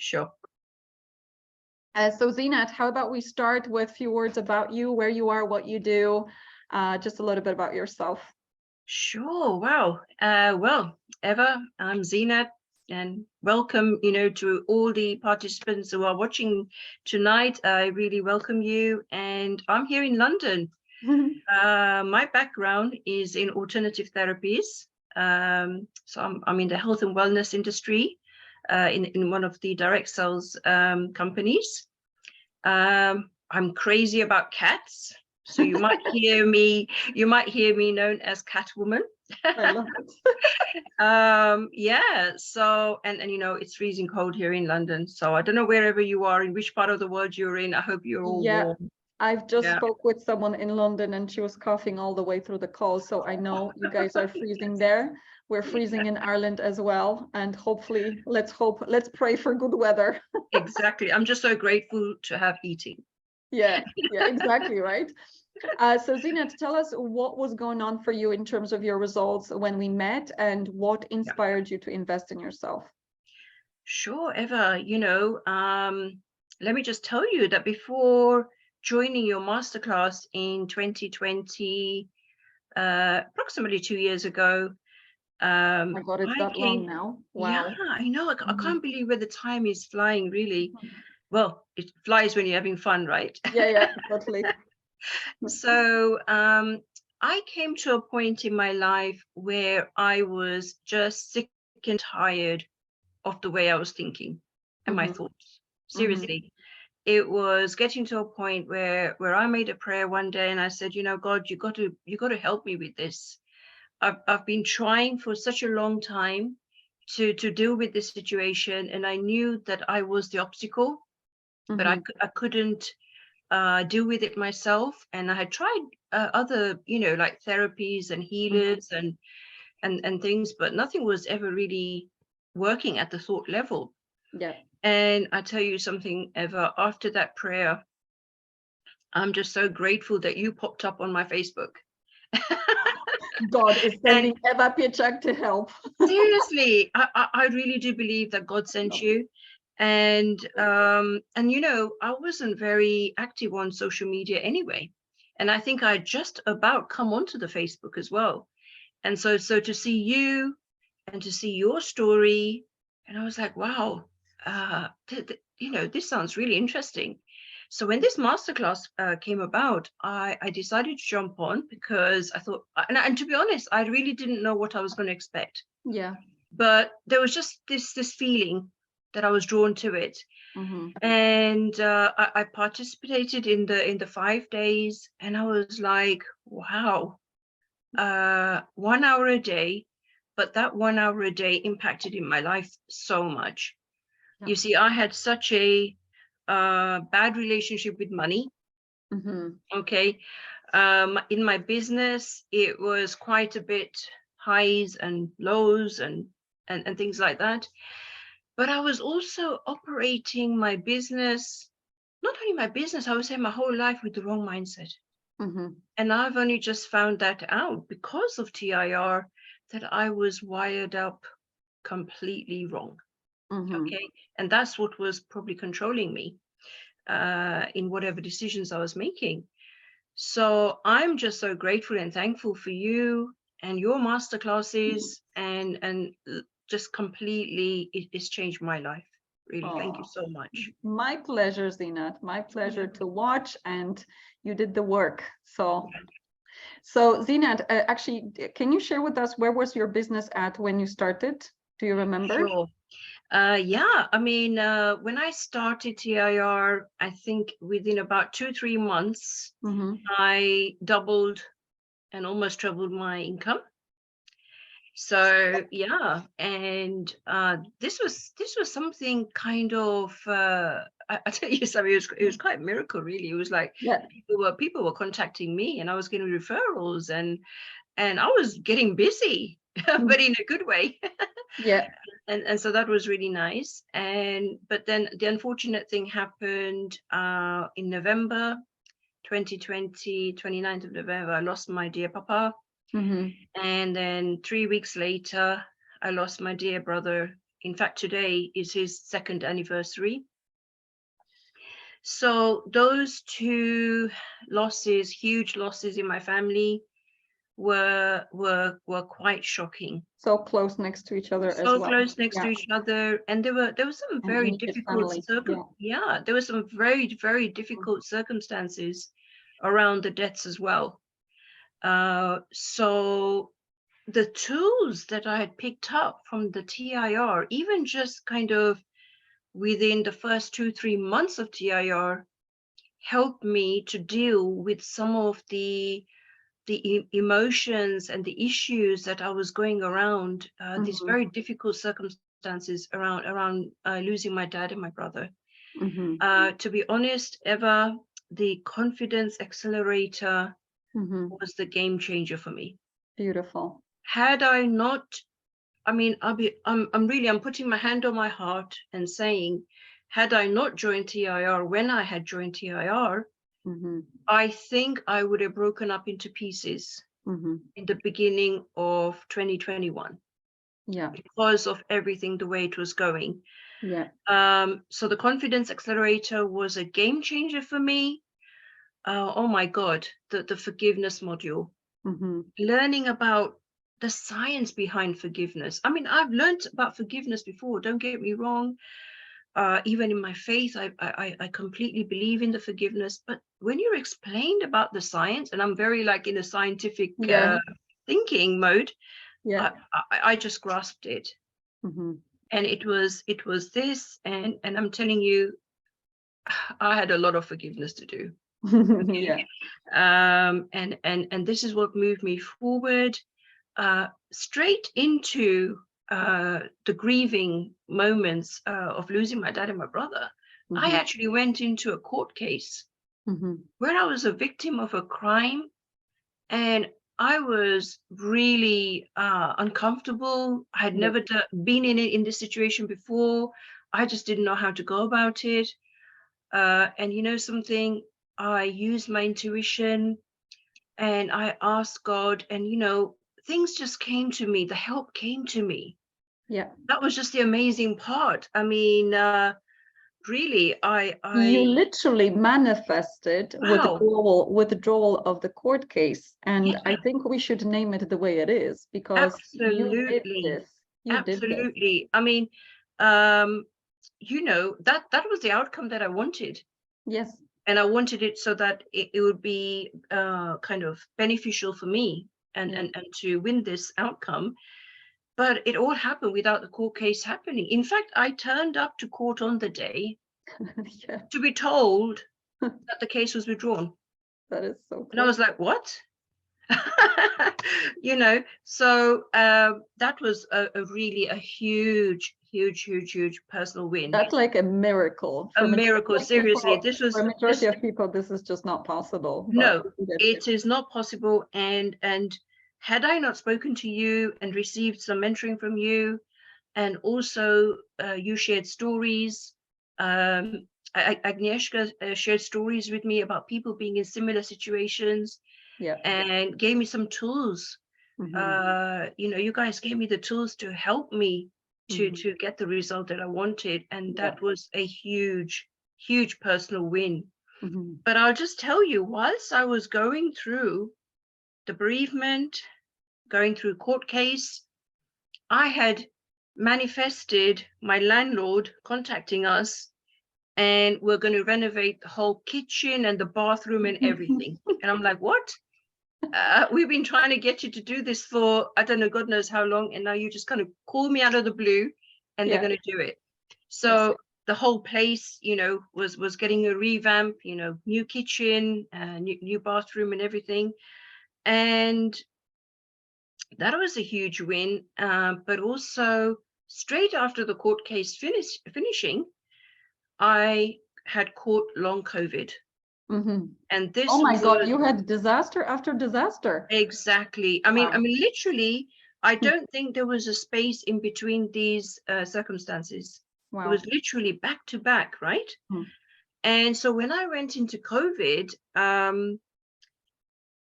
Sure. So Zeenat, how about we start with a few words about you, where you are, what you do, just a little bit about yourself. Sure. Wow. Well, Eva, I'm Zeenat, and welcome, to all the participants who are watching tonight. I really welcome you, and I'm here in London. My background is in alternative therapies. So I'm in the health and wellness industry, in one of the direct sales companies. I'm crazy about cats. So you might hear me known as Catwoman. I love it. Yeah, so and it's freezing cold here in London. So I don't know wherever you are, in which part of the world you're in. I hope you're all Yeah, warm. I've just spoke with someone in London and she was coughing all the way through the call. So I know you guys are freezing there. We're freezing in Ireland as well. And hopefully, let's pray for good weather. Exactly. I'm just so grateful to have heating. Yeah, exactly, right? So Zeenat, tell us what was going on for you in terms of your results when we met and what inspired you to invest in yourself. Sure, Eva. Let me just tell you that before joining your masterclass in 2020, approximately 2 years ago, My God, it's that long now. Wow. Yeah, I know. I can't believe where the time is flying, really. Well, it flies when you're having fun, right? Yeah, totally. So I came to a point in my life where I was just sick and tired of the way I was thinking and my thoughts. Seriously. It was getting to a point where I made a prayer one day and I said, God, you got to help me with this. I've been trying for such a long time to deal with this situation, and I knew that I was the obstacle, but I couldn't deal with it myself. And I had tried other, like therapies and healers and things, but nothing was ever really working at the thought level. Yeah. And I tell you something, Eva, after that prayer, I'm just so grateful that you popped up on my Facebook. God is sending Eva Pieczak to help. Seriously, I really do believe that God sent you. And I wasn't very active on social media anyway. And I think I just about come onto the Facebook as well. And so to see you and to see your story, and I was like, wow, this sounds really interesting. So when this masterclass came about, I decided to jump on because I thought, and to be honest, I really didn't know what I was going to expect. Yeah. But there was just this feeling that I was drawn to it. And I participated in the 5 days, and I was like, wow, 1 hour a day, but that 1 hour a day impacted in my life so much. Yeah. You see, I had such a bad relationship with money. Okay. In my business, it was quite a bit highs and lows and things like that. But I was also operating my business, not only my business, I would say my whole life, with the wrong mindset. And I've only just found that out because of TIR, that I was wired up completely wrong. Okay. And that's what was probably controlling me in whatever decisions I was making. So I'm just so grateful and thankful for you and your masterclasses, and just completely, it's changed my life. Really, thank you so much. My pleasure, Zeenat. My pleasure to watch, and you did the work. So Zeenat, actually, can you share with us where was your business at when you started? Do you remember? Sure. Yeah, I mean, when I started TIR, I think within about 2-3 months, I doubled and almost tripled my income. So yeah, and this was something kind of I tell you something, it was quite a miracle, really. It was like people were contacting me, and I was getting referrals, and I was getting busy, but in a good way. Yeah. And so that was really nice. But then the unfortunate thing happened in November 2020, 29th of November. I lost my dear papa. And then 3 weeks later, I lost my dear brother In fact, today is his 2nd anniversary. So those 2 losses, huge losses in my family, were quite shocking. So close next to each other as So well. close next to each other, and there were some And very immediate difficult family. there were some very difficult circumstances around the deaths as well. So the tools that I had picked up from the TIR, even just kind of within the first 2-3 months of TIR, helped me to deal with some of the emotions and the issues that I was going around, these very difficult circumstances around losing my dad and my brother. To be honest, Eva, the confidence accelerator was the game changer for me. Beautiful. Had I not, I mean, I'm putting my hand on my heart and saying, had I not joined TIR when I had joined TIR, I think I would have broken up into pieces in the beginning of 2021. Yeah. Because of everything, the way it was going. Yeah. So the confidence accelerator was a game changer for me. Oh my God, the forgiveness module. Learning about the science behind forgiveness. I mean, I've learned about forgiveness before, don't get me wrong. Even in my faith, I completely believe in the forgiveness. But when you're explained about the science, and I'm very like in a scientific thinking mode, I just grasped it. And it was this, and I'm telling you, I had a lot of forgiveness to do. And this is what moved me forward, straight into the grieving moments of losing my dad and my brother. I actually went into a court case where I was a victim of a crime, and I was really uncomfortable. I had never been in this situation before. I just didn't know how to go about it. And you know something, I used my intuition and I asked God, and you know, things just came to me. The help came to me. Yeah. That was just the amazing part. I mean, really, you literally manifested withdrawal of the court case, and I think we should name it the way it is, because you did this. Absolutely. I mean, you know, that was the outcome that I wanted. Yes. And I wanted it so that it would be kind of beneficial for me and to win this outcome. But it all happened without the court case happening. In fact, I turned up to court on the day to be told that the case was withdrawn. That is so cool. And I was like, what? You know, so that was a really a huge personal win. That's like a miracle. A miracle, seriously. This was for a majority of people, this is just not possible. No, it is not possible. And had I not spoken to you and received some mentoring from you, and also you shared stories, Agnieszka shared stories with me about people being in similar situations, and gave me some tools. You know, you guys gave me the tools to help me to get the result that I wanted, and that was a huge personal win. But I'll just tell you, whilst I was going through the bereavement, going through court case, I had manifested my landlord contacting us, and we're going to renovate the whole kitchen and the bathroom and everything. And I'm like, what? We've been trying to get you to do this for, I don't know, God knows how long. And now you just kind of call me out of the blue and they're going to do it. So the whole place, you know, was getting a revamp, you know, new kitchen, new bathroom and everything. And that was a huge win. But also straight after the court case finishing, I had caught long COVID. And this, oh my God, you had disaster after disaster. Exactly. I mean, literally, I don't think there was a space in between these circumstances. It was literally back to back, right? And so when I went into COVID,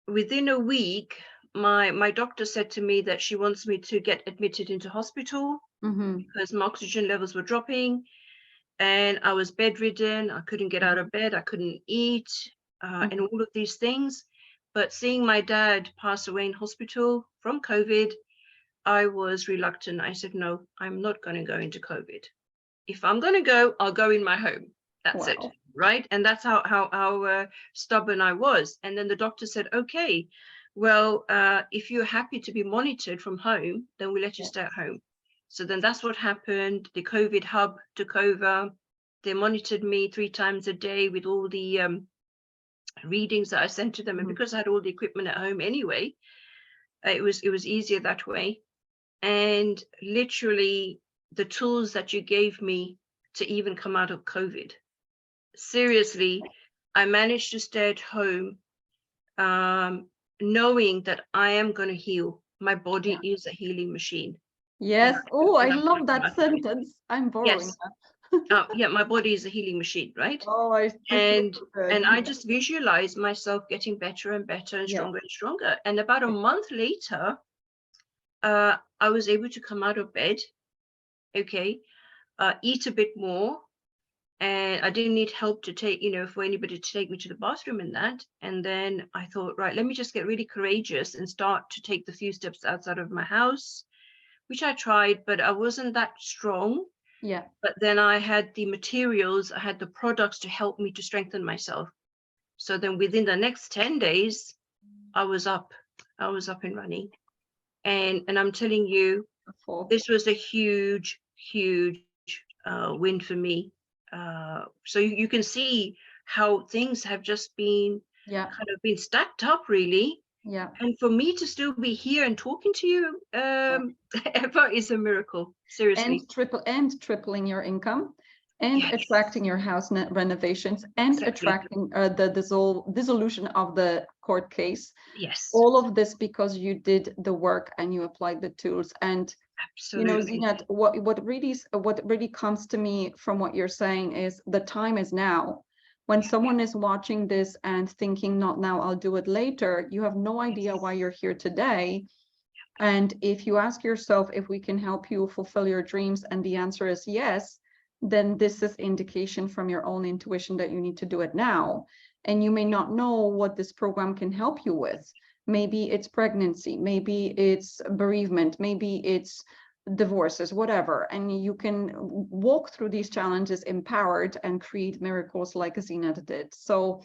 within a week, my doctor said to me that she wants me to get admitted into hospital. because my oxygen levels were dropping and I was bedridden. I couldn't get out of bed. I couldn't eat and all of these things. But seeing my dad pass away in hospital from COVID, I was reluctant. I said, no, I'm not going to go into COVID. If I'm going to go, I'll go in my home. That's it. Right. And that's how stubborn I was. And then the doctor said, okay, well, if you're happy to be monitored from home, then we'll let you stay at home. So then that's what happened. The COVID hub took over. They monitored me 3 times a day with all the readings that I sent to them. And because I had all the equipment at home anyway, it was easier that way. And literally the tools that you gave me to even come out of COVID, seriously, I managed to stay at home, knowing that I am going to heal. My body is a healing machine. Yes. Oh, I love that sentence. I'm borrowing that. Yeah, my body is a healing machine, right? Oh, and I just visualize myself getting better and better and stronger and stronger. And about a month later, I was able to come out of bed, eat a bit more, and I didn't need help to take, for anybody to take me to the bathroom and that. And then I thought, right, let me just get really courageous and start to take the few steps outside of my house, which I tried, but I wasn't that strong. Yeah. But then I had the materials, I had the products to help me to strengthen myself. So then within the next 10 days, I was up and running. And I'm telling you, this was a huge, huge win for me. So you can see how things have just been kind of been stacked up, really. Yeah. And for me to still be here and talking to you, Eva, is a miracle, seriously. And tripling your income, and attracting your house renovations, and attracting the dissolution of the court case. Yes. All of this because you did the work and you applied the tools. And absolutely, Zeenat, what really comes to me from what you're saying is the time is now. When someone is watching this and thinking, not now, I'll do it later, you have no idea why you're here today. And if you ask yourself if we can help you fulfill your dreams, and the answer is yes, then this is indication from your own intuition that you need to do it now. And you may not know what this program can help you with. Maybe it's pregnancy, maybe it's bereavement, maybe it's divorces, whatever. And you can walk through these challenges empowered and create miracles like Zeenat did. So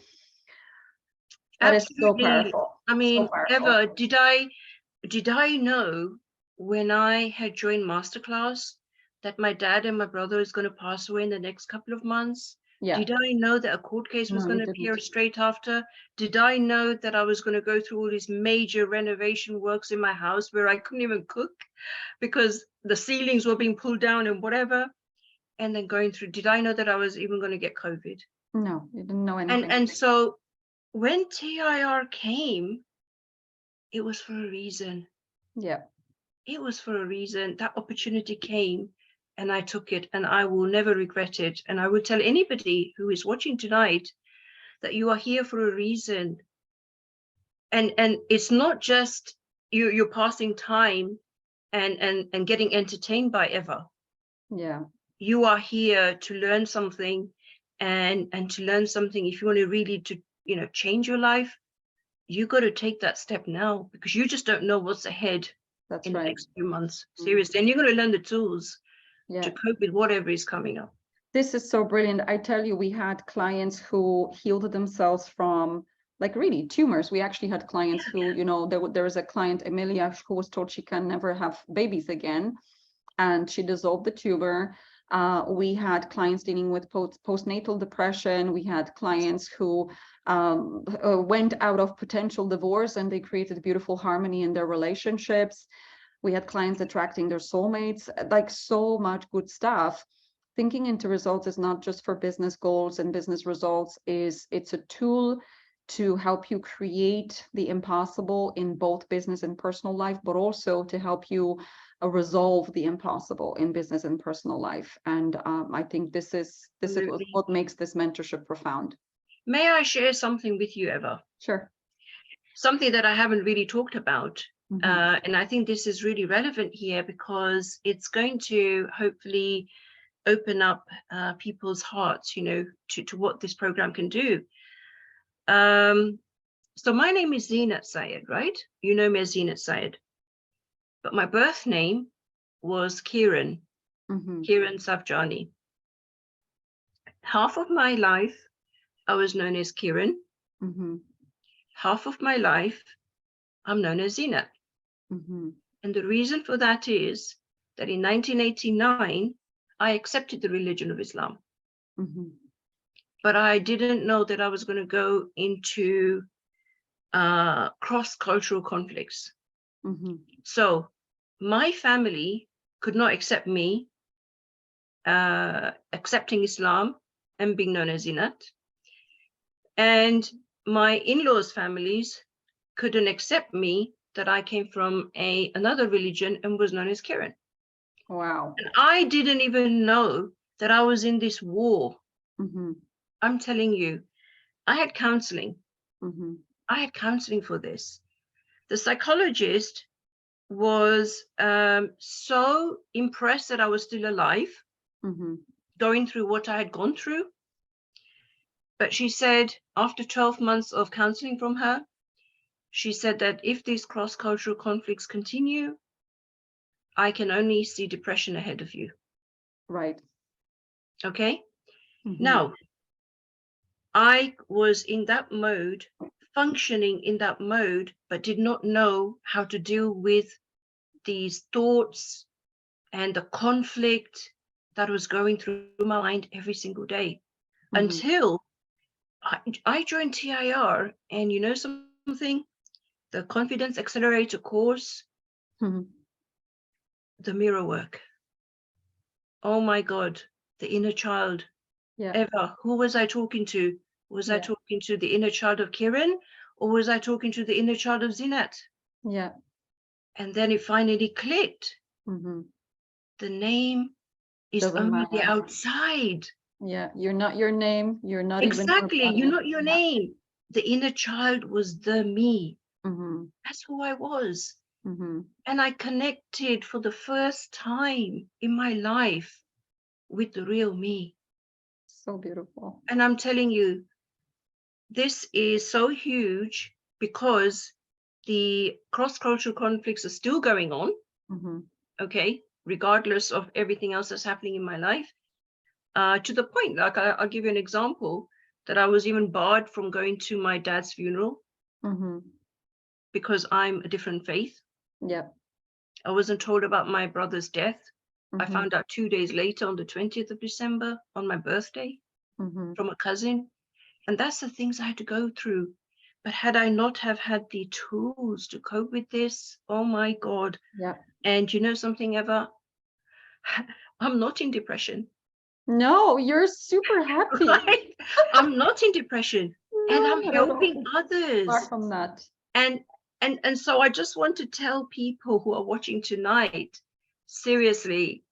that absolutely. is so powerful. I mean, Eva, did I know when I had joined Masterclass that my dad and my brother is going to pass away in the next couple of months? Yeah. Did I know that a court case was going to appear straight after? Did I know that I was going to go through all these major renovation works in my house where I couldn't even cook because the ceilings were being pulled down and whatever? And then going through, did I know that I was even going to get COVID? No, you didn't know anything. And so when TIR came, it was for a reason. Yeah. It was for a reason. That opportunity came and I took it, and I will never regret it. And I would tell anybody who is watching tonight that you are here for a reason. And it's not just you're passing time and getting entertained by Eva. Yeah. You are here to learn something, and to learn something, if you want to really change your life, you got to take that step now, because you just don't know what's ahead. That's in the next few months. Seriously. And you're going to learn the tools to cope with whatever is coming up. This is so brilliant. I tell you, we had clients who healed themselves from really tumors. We actually had clients who, there was a client, Emilia, who was told she can never have babies again, and she dissolved the tumor. We had clients dealing with postnatal depression. We had clients who went out of potential divorce and they created beautiful harmony in their relationships. We had clients attracting their soulmates, so much good stuff. Thinking into results is not just for business goals and business results. It's a tool to help you create the impossible in both business and personal life, but also to help you resolve the impossible in business and personal life. And I think this is what makes this mentorship profound. May I share something with you, Eva? Sure. Something that I haven't really talked about. And I think this is really relevant here because it's going to hopefully open up people's hearts, you know, to what this program can do. So my name is Zeenat Syed, right? You know me as Zeenat Syed. But my birth name was Kiran, Kiran Savjani. Half of my life, I was known as Kiran. Half of my life, I'm known as Zeenat. And the reason for that is that in 1989, I accepted the religion of Islam. But I didn't know that I was going to go into cross-cultural conflicts. So my family could not accept me accepting Islam and being known as Zeenat. And my in-laws' families couldn't accept me that I came from another religion and was known as Kiran. Wow. And I didn't even know that I was in this war. I'm telling you, I had counseling. I had counseling for this. The psychologist was so impressed that I was still alive, going through what I had gone through. But she said, after 12 months of counseling from her, she said that if these cross-cultural conflicts continue, I can only see depression ahead of you. Right. Okay. Now, I was in that mode, functioning in that mode, but did not know how to deal with these thoughts and the conflict that was going through my mind every single day until I joined TIR. And you know something? The Confidence Accelerator course, the mirror work. Oh my God, the inner child. Eva, who was I talking to? Was I talking to the inner child of Kiran, or was I talking to the inner child of Zeenat? Yeah. And then it finally clicked. The name is Doesn't only matter. the outside. Yeah, you're not your name. You're not Exactly. even. You're not your name. The inner child was the me. That's who I was. And I connected for the first time in my life with the real me. So beautiful. And I'm telling you, this is so huge because the cross-cultural conflicts are still going on, okay, regardless of everything else that's happening in my life, to the point, like I'll give you an example, that I was even barred from going to my dad's funeral because I'm a different faith. Yeah. I wasn't told about my brother's death. I found out 2 days later on the 20th of December on my birthday from a cousin. And that's the things I had to go through. But had I not have had the tools to cope with this, oh my God. Yeah. And you know something, Eva? I'm not in depression. No, you're super happy. Right? I'm not in depression. And I'm helping others. Far from that. And so I just want to tell people who are watching tonight, seriously,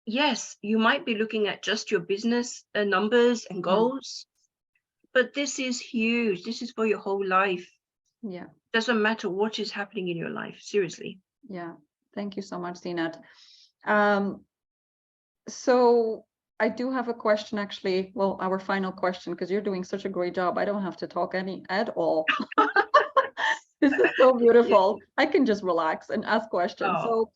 yes, you might be looking at just your business numbers and goals, but this is huge. This is for your whole life. Yeah. Doesn't matter what is happening in your life, seriously. Yeah. Thank you so much, Zeenat. So I do have a question, actually. Well, our final question, because you're doing such a great job. I don't have to talk at all. This is so beautiful. I can just relax and ask questions. So,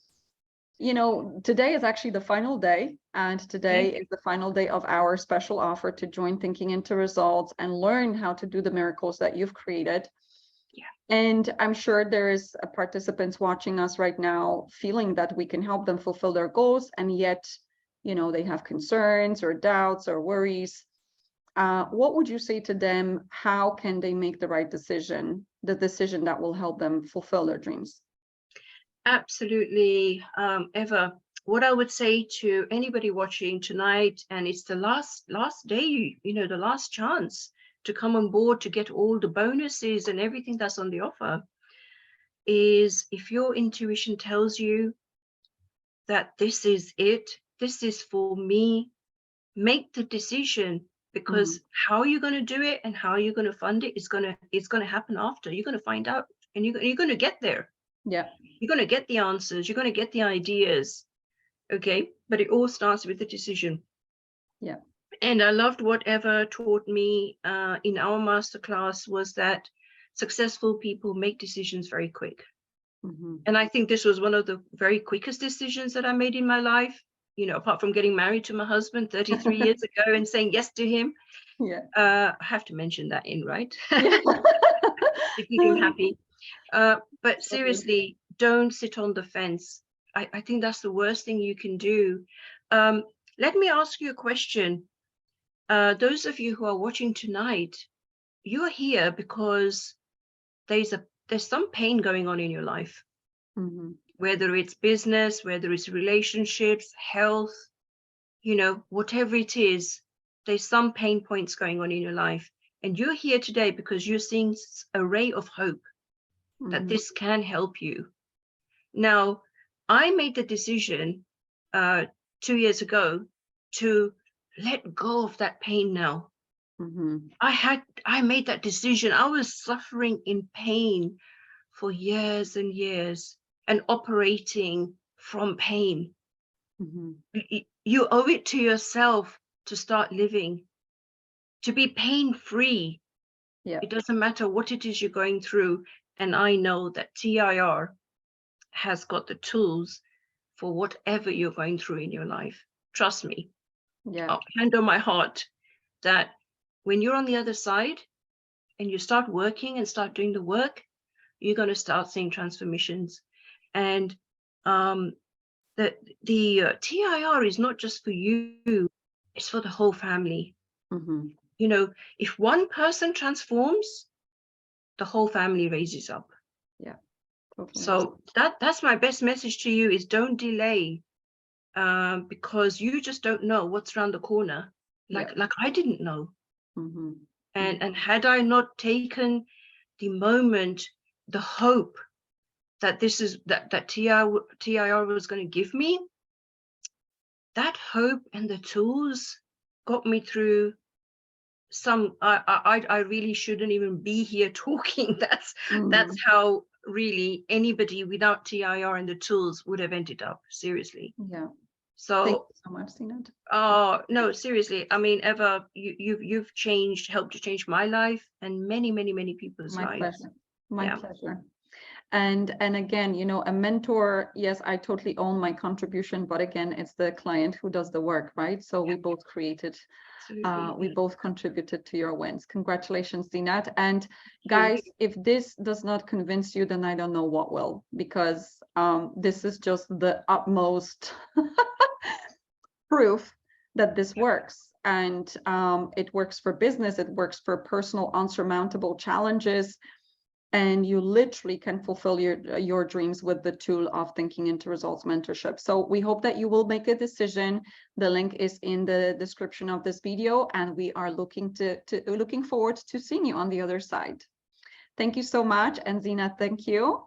you know, today is actually the final day, and today is the final day of our special offer to join Thinking into Results and learn how to do the miracles that you've created. And I'm sure there is participants watching us right now feeling that we can help them fulfill their goals, and yet, you know, they have concerns or doubts or worries. What would you say to them? How can they make the right decision, the decision that will help them fulfill their dreams? Absolutely, Eva. What I would say to anybody watching tonight, and it's the last day, you know, the last chance to come on board to get all the bonuses and everything that's on the offer, is if your intuition tells you that this is it, this is for me, make the decision, because how you're going to do it and how you're going to fund it is going to happen after. You're going to find out and you're going to get there. Yeah. You're going to get the answers. You're going to get the ideas. Okay. But it all starts with the decision. Yeah. And I loved whatever taught me in our masterclass was that successful people make decisions very quick. And I think this was one of the very quickest decisions that I made in my life, you know, apart from getting married to my husband 33 years ago and saying yes to him. Yeah. I have to mention that in, right? Yeah. To keep him happy. But seriously, don't sit on the fence. I think that's the worst thing you can do. Let me ask you a question. Those of you who are watching tonight, you're here because there's some pain going on in your life, whether it's business, whether it's relationships, health, you know, whatever it is, there's some pain points going on in your life. And you're here today because you're seeing a ray of hope that this can help you. Now, I made the decision 2 years ago to let go of that pain now. I made that decision. I was suffering in pain for years and years and operating from pain. You owe it to yourself to start living, to be pain-free. Yeah. It doesn't matter what it is you're going through. And I know that TIR has got the tools for whatever you're going through in your life. Trust me. Yeah. I'll hand on my heart that when you're on the other side and you start working and start doing the work, you're going to start seeing transformations. And the TIR is not just for you, it's for the whole family. You know, if one person transforms, the whole family raises up. Yeah. Totally. So that's my best message to you is don't delay, because you just don't know what's around the corner. Like I didn't know. And had I not taken the moment, the hope that this is that TIR was going to give me, that hope and the tools got me through some. I really shouldn't even be here talking. That's how really anybody without TIR and the tools would have ended up. Seriously. Yeah. So thank you so much, Zeenat. Oh no, seriously. I mean, Eva, you've helped to change my life and many people's lives. Pleasure. My pleasure. And again, you know, a mentor, yes, I totally own my contribution, but again, it's the client who does the work, right? So we both created, we both contributed to your wins. Congratulations, Zeenat. And guys, if this does not convince you, then I don't know what will, because this is just the utmost proof that this works. And it works for business, it works for personal unsurmountable challenges. And you literally can fulfill your dreams with the tool of Thinking into Results mentorship. So we hope that you will make a decision. The link is in the description of this video, and we are looking forward to seeing you on the other side. Thank you so much. And Zeenat, thank you.